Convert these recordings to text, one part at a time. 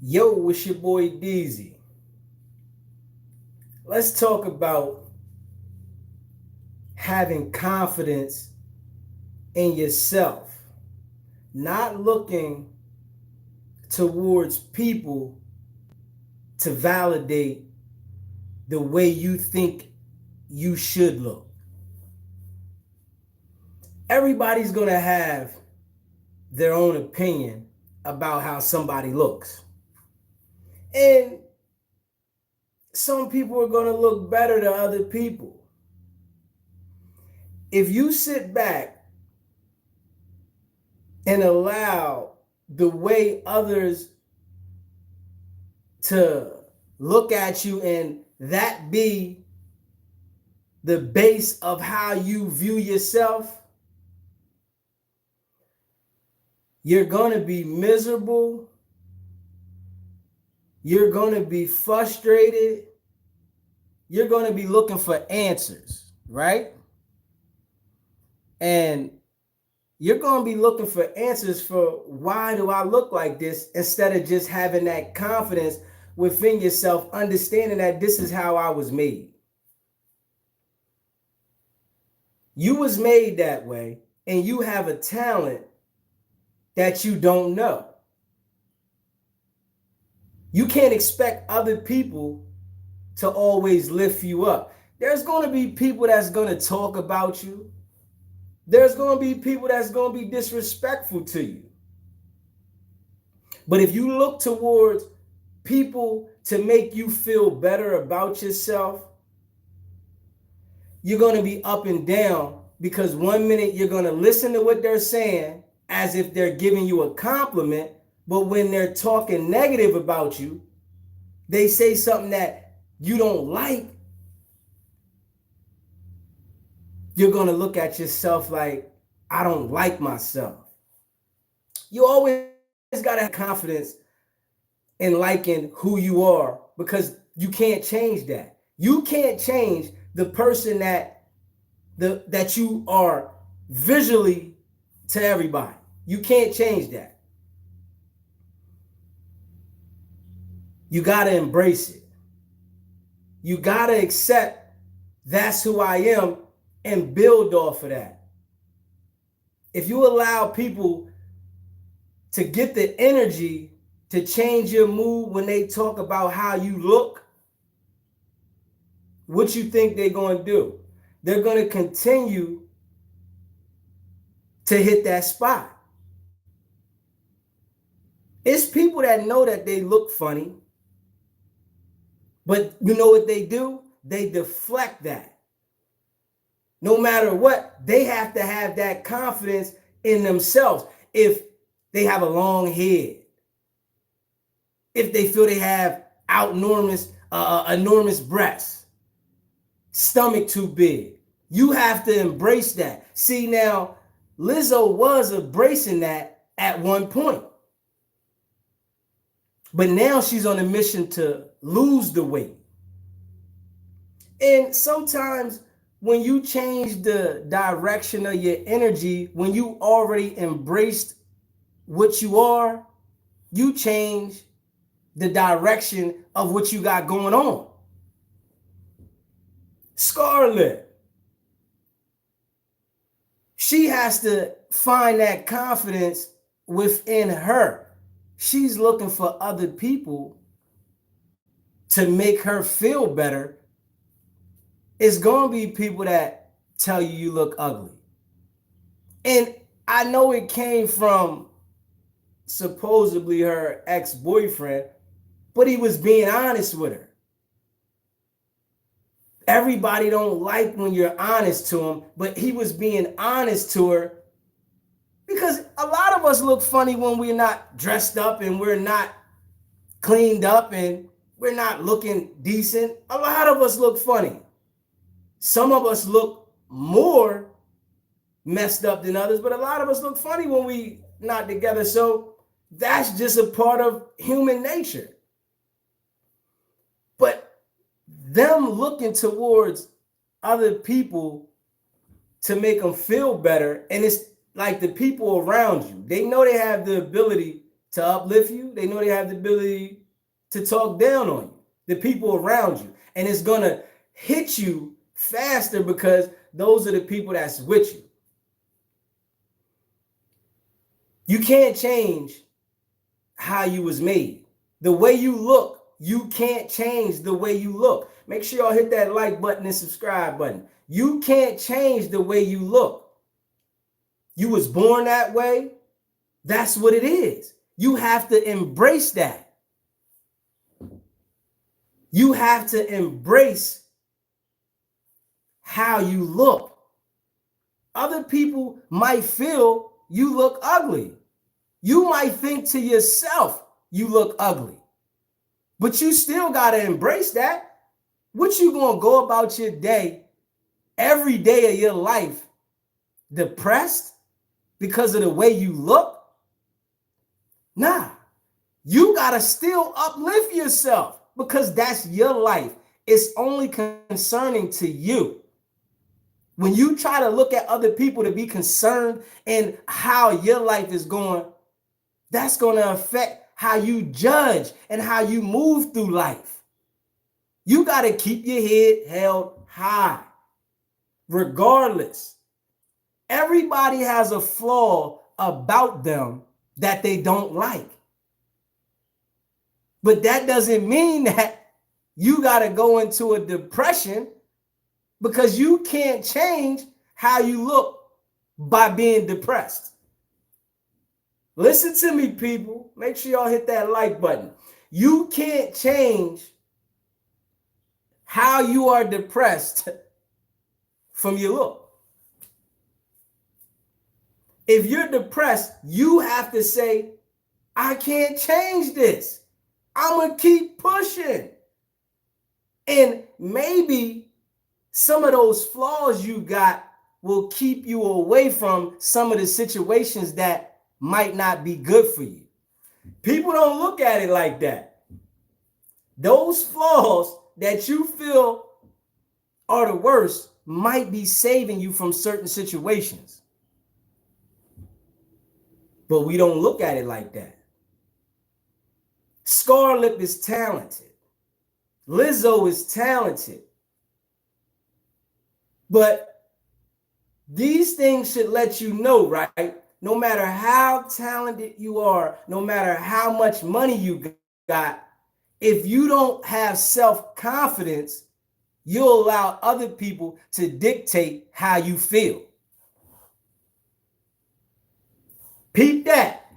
Yo, it's your boy Deezy. Let's talk about having confidence in yourself, not looking towards people to validate the way you think you should look. Everybody's going to have their own opinion about how somebody looks. And some people are going to look better than other people. If you sit back and allow the way others to look at you and that be the base of how you view yourself, you're going to be miserable. You're going to be frustrated. You're going to be looking for answers, right? And you're going to be looking for answers for why do I look like this instead of just having that confidence within yourself, understanding that this is how I was made. You was made that way, and you have a talent that you don't know. You can't expect other people to always lift you up. There's going to be people that's going to talk about you. There's going to be people that's going to be disrespectful to you. But if you look towards people to make you feel better about yourself, you're going to be up and down because one minute you're going to listen to what they're saying as if they're giving you a compliment, but when they're talking negative about you, they say something that you don't like, you're going to look at yourself like, I don't like myself. You always got to have confidence in liking who you are because you can't change that. You can't change the person that you are visually to everybody. You can't change that. You got to embrace it. You got to accept that's who I am and build off of that. If you allow people to get the energy to change your mood when they talk about how you look, what you think they're going to do? They're going to continue to hit that spot. It's people that know that they look funny, but you know what they do? They deflect that. No matter what, they have to have that confidence in themselves. If they have a long head, if they feel they have enormous breasts, stomach too big, you have to embrace that. See, now, Lizzo was embracing that at one point. But now she's on a mission to lose the weight. And sometimes when you change the direction of your energy, when you already embraced what you are, you change the direction of what you got going on. Scarlett, she has to find that confidence within her. She's looking for other people to make her feel better. It's going to be people that tell you look ugly. And I know it came from supposedly her ex-boyfriend, but he was being honest with her. Everybody don't like when you're honest to them, but he was being honest to her because a lot of us look funny when we're not dressed up and we're not cleaned up and we're not looking decent. A lot of us look funny. Some of us look more messed up than others, but a lot of us look funny when we not together. So that's just a part of human nature. But them looking towards other people to make them feel better, and it's like the people around you, they know they have the ability to uplift you. They know they have the ability to talk down on you, the people around you. And it's going to hit you faster because those are the people that's with you. You can't change how you was made. The way you look, you can't change the way you look. Make sure y'all hit that like button and subscribe button. You can't change the way you look. You was born that way. That's what it is. You have to embrace that. You have to embrace how you look. Other people might feel you look ugly. You might think to yourself you look ugly. But you still got to embrace that. What you going to go about your day, every day of your life, depressed because of the way you look? Nah, you got to still uplift yourself because that's your life. It's only concerning to you. When you try to look at other people to be concerned in how your life is going, that's going to affect how you judge and how you move through life. You got to keep your head held high, regardless. Everybody has a flaw about them that they don't like. But that doesn't mean that you got to go into a depression because you can't change how you look by being depressed. Listen to me, people. Make sure y'all hit that like button. You can't change how you are depressed from your look. If you're depressed, you have to say, I can't change this. I'm going to keep pushing. And maybe some of those flaws you got will keep you away from some of the situations that might not be good for you. People don't look at it like that. Those flaws that you feel are the worst might be saving you from certain situations. But we don't look at it like that. Scarlett is talented. Lizzo is talented. But these things should let you know, right? No matter how talented you are, no matter how much money you got, if you don't have self-confidence, you'll allow other people to dictate how you feel. Peep that.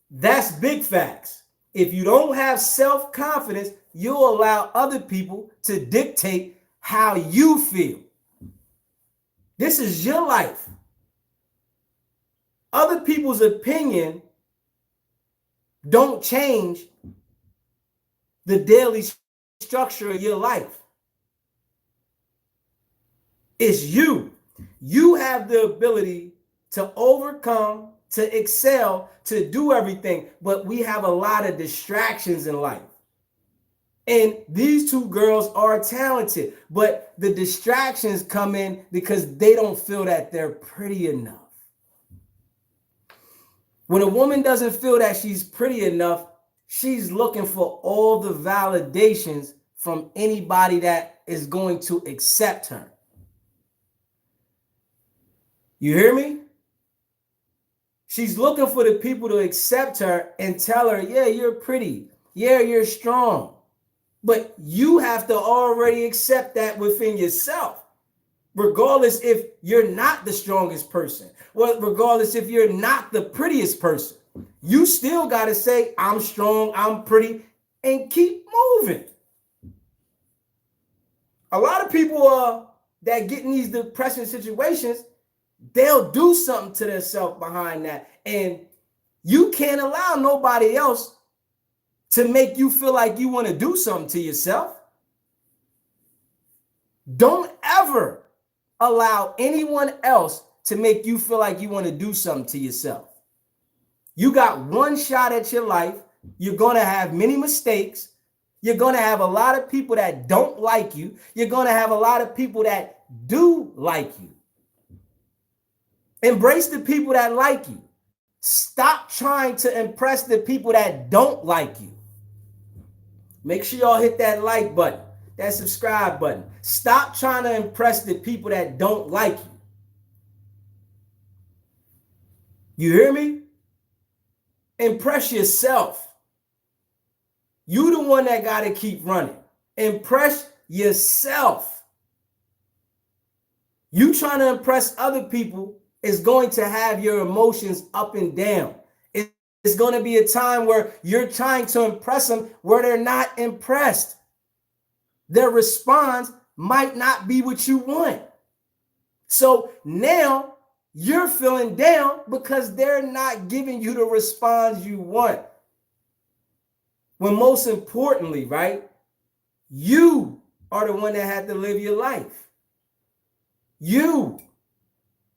That's big facts. If you don't have self-confidence, you'll allow other people to dictate how you feel. This is your life. Other people's opinion don't change the daily structure of your life. It's you. You have the ability to overcome, to excel, to do everything. But we have a lot of distractions in life. And these two girls are talented, but the distractions come in because they don't feel that they're pretty enough. When a woman doesn't feel that she's pretty enough, she's looking for all the validations from anybody that is going to accept her. You hear me? She's looking for the people to accept her and tell her, yeah, you're pretty. Yeah, you're strong. But you have to already accept that within yourself, regardless if you're not the strongest person, well, regardless if you're not the prettiest person. You still got to say, I'm strong, I'm pretty, and keep moving. A lot of people that get in these depression situations, they'll do something to themselves behind that. And you can't allow nobody else to make you feel like you want to do something to yourself. Don't ever allow anyone else to make you feel like you want to do something to yourself. You got one shot at your life. You're going to have many mistakes. You're going to have a lot of people that don't like you. You're going to have a lot of people that do like you. Embrace the people that like you. Stop trying to impress the people that don't like you. Make sure y'all hit that like button, that subscribe button. Stop trying to impress the people that don't like you. You hear me? Impress yourself. You the one that got to keep running. Impress yourself. You trying to impress other people is going to have your emotions up and down. It's going to be a time where you're trying to impress them where they're not impressed. Their response might not be what you want. So now you're feeling down because they're not giving you the response you want. When most importantly, right, you are the one that had to live your life.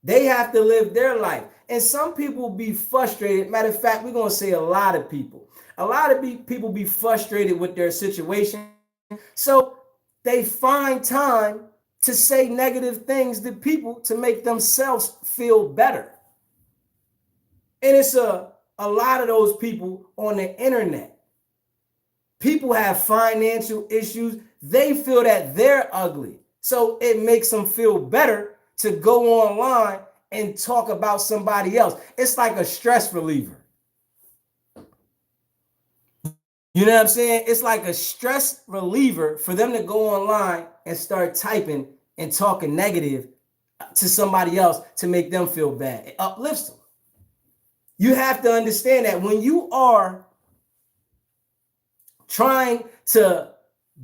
They have to live their life. And some people be frustrated. Matter of fact, we're going to say a lot of people. A lot of people be frustrated with their situation. So they find time to say negative things to people to make themselves feel better. And it's a lot of those people on the internet. People have financial issues. They feel that they're ugly. So it makes them feel better to go online and talk about somebody else. It's like a stress reliever. You know what I'm saying? It's like a stress reliever for them to go online and start typing and talking negative to somebody else to make them feel bad. It uplifts them. You have to understand that when you are trying to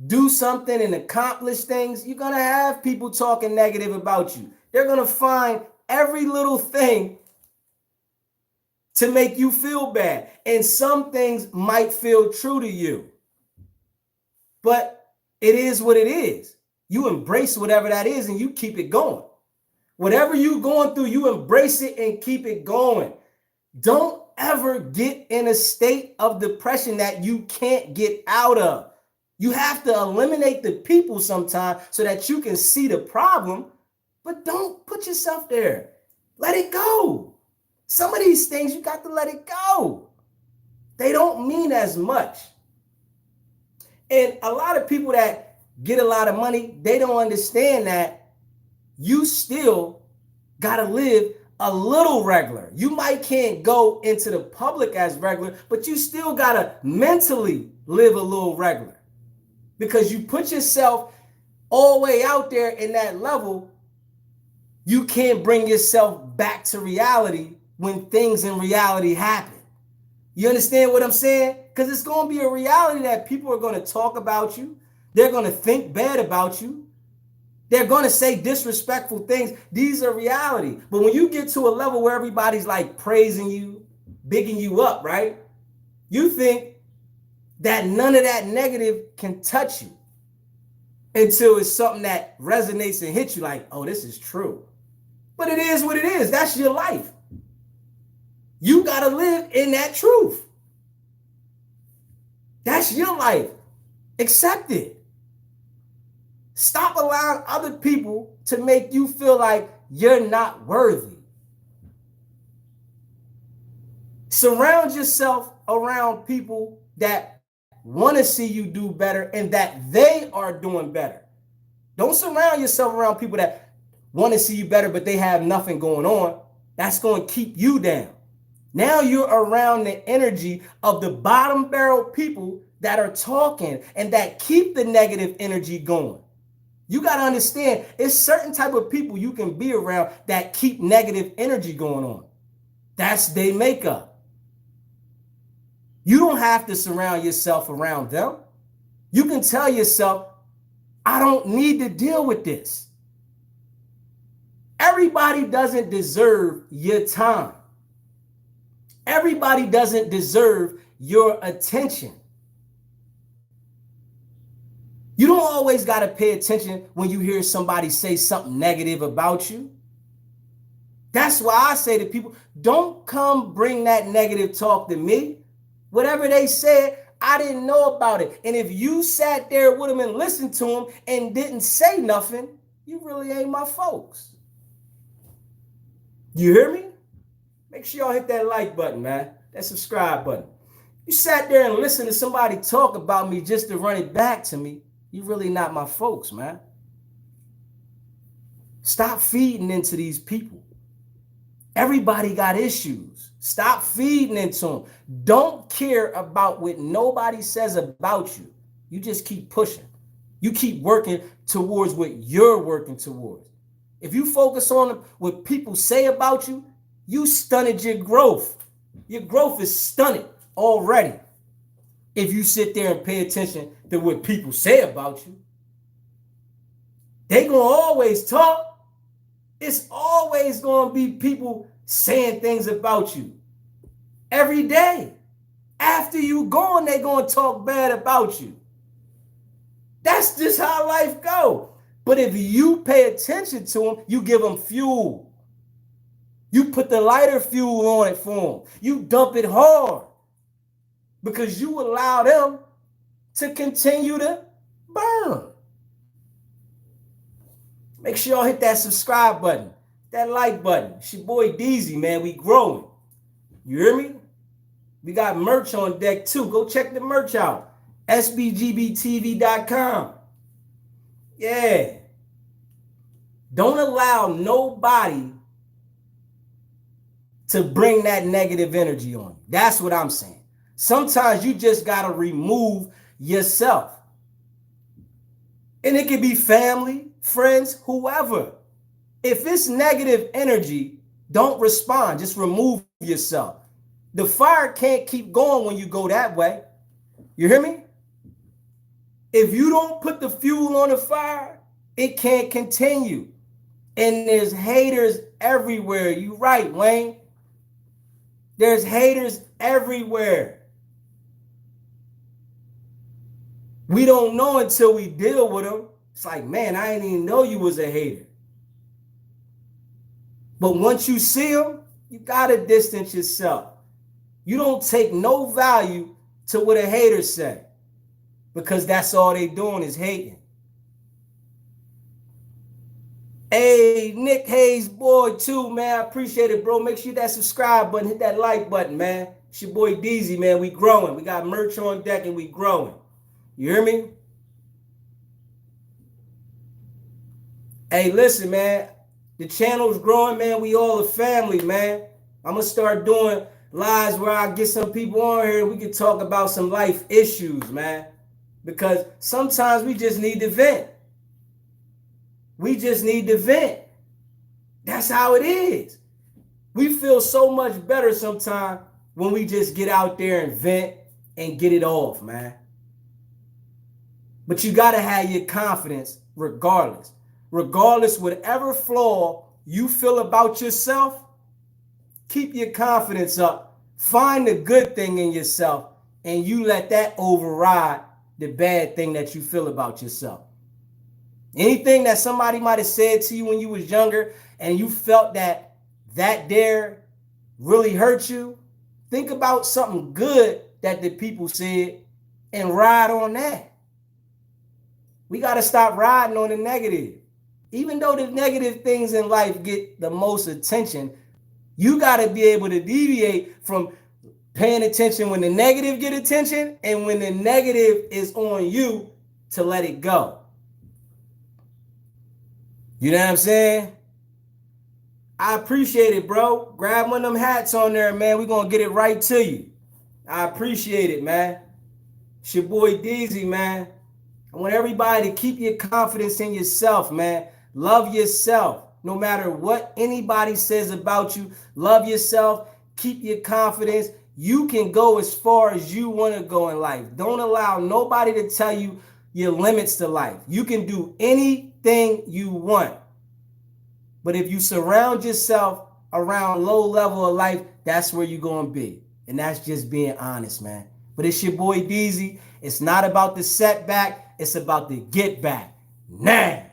do something and accomplish things, you're going to have people talking negative about you. They're going to find every little thing to make you feel bad. And some things might feel true to you. But it is what it is. You embrace whatever that is and you keep it going. Whatever you're going through, you embrace it and keep it going. Don't ever get in a state of depression that you can't get out of. You have to eliminate the people sometimes so that you can see the problem, but don't put yourself there. Let it go. Some of these things, you got to let it go. They don't mean as much. And a lot of people that get a lot of money, they don't understand that you still got to live a little regular. You might can't go into the public as regular, but you still got to mentally live a little regular. Because you put yourself all the way out there in that level, you can't bring yourself back to reality when things in reality happen. You understand what I'm saying? Because it's going to be a reality that people are going to talk about you. They're going to think bad about you. They're going to say disrespectful things. These are reality. But when you get to a level where everybody's like praising you, bigging you up, right? You think that none of that negative can touch you until it's something that resonates and hits you like, oh, this is true. But it is what it is. That's your life. You got to live in that truth. That's your life. Accept it. Stop allowing other people to make you feel like you're not worthy. Surround yourself around people that want to see you do better and that they are doing better. Don't surround yourself around people that want to see you better, but they have nothing going on. That's going to keep you down. Now you're around the energy of the bottom barrel people that are talking and that keep the negative energy going. You got to understand, it's certain type of people you can be around that keep negative energy going on. That's their makeup. You don't have to surround yourself around them. You can tell yourself, I don't need to deal with this. Everybody doesn't deserve your time. Everybody doesn't deserve your attention. You don't always got to pay attention when you hear somebody say something negative about you. That's why I say to people, don't come bring that negative talk to me. Whatever they said, I didn't know about it. And if you sat there with them and listened to them and didn't say nothing, you really ain't my folks. You hear me? Make sure y'all hit that like button, man. That subscribe button. You sat there and listened to somebody talk about me just to run it back to me. You really not my folks, man. Stop feeding into these people. Everybody got issues. Stop feeding into them. Don't care about what nobody says about you. You just keep pushing. You keep working towards what you're working towards. If you focus on what people say about you, you stunted your growth. Your growth is stunted already. If you sit there and pay attention to what people say about you, they gonna always talk. It's always gonna be people saying things about you. Every day. After you gone, they gonna talk bad about you. That's just how life go. But if you pay attention to them, you give them fuel. You put the lighter fuel on it for them. You dump it hard because you allow them to continue to burn. Make sure y'all hit that subscribe button, that like button. It's your boy DZ, man. We growing. You hear me? We got merch on deck too. Go check the merch out. SBGBTV.com. Yeah. Don't allow nobody to bring that negative energy on you. That's what I'm saying. Sometimes you just got to remove yourself. And it could be family, friends, whoever. If it's negative energy, don't respond. Just remove yourself. The fire can't keep going when you go that way. You hear me? If you don't put the fuel on the fire, it can't continue. And there's haters everywhere. You right, Wayne. There's haters everywhere. We don't know until we deal with them. It's like, man, I didn't even know you was a hater. But once you see them, you got to distance yourself. You don't take no value to what a hater say, because that's all they doing is hating. Hey, Nick Hayes, boy, too, man. I appreciate it, bro. Make sure you hit that subscribe button, hit that like button, man. It's your boy DZ, man. We growing. We got merch on deck and we growing. You hear me? Hey, listen, man. The channel's growing, man. We all a family, man. I'm going to start doing lives where I get some people on here and we can talk about some life issues, man. Because sometimes we just need to vent. We just need to vent. That's how it is. We feel so much better sometimes when we just get out there and vent and get it off, man. But you got to have your confidence regardless. Regardless, whatever flaw you feel about yourself, keep your confidence up. Find the good thing in yourself and you let that override the bad thing that you feel about yourself. Anything that somebody might have said to you when you was younger and you felt that there really hurt you, think about something good that the people said and ride on that. We got to stop riding on the negative. Even though the negative things in life get the most attention, you got to be able to deviate from paying attention when the negative get attention and when the negative is on you to let it go. You know what I'm saying? I appreciate it, bro. Grab one of them hats on there, man. We're going to get it right to you. I appreciate it, man. It's your boy DZ, man. I want everybody to keep your confidence in yourself, man. Love yourself. No matter what anybody says about you, love yourself. Keep your confidence. You can go as far as you want to go in life. Don't allow nobody to tell you your limits to life. You can do anything you want. But if you surround yourself around low level of life, that's where you're going to be. And that's just being honest, man. But it's your boy DZ. It's not about the setback. It's about the get back. Now.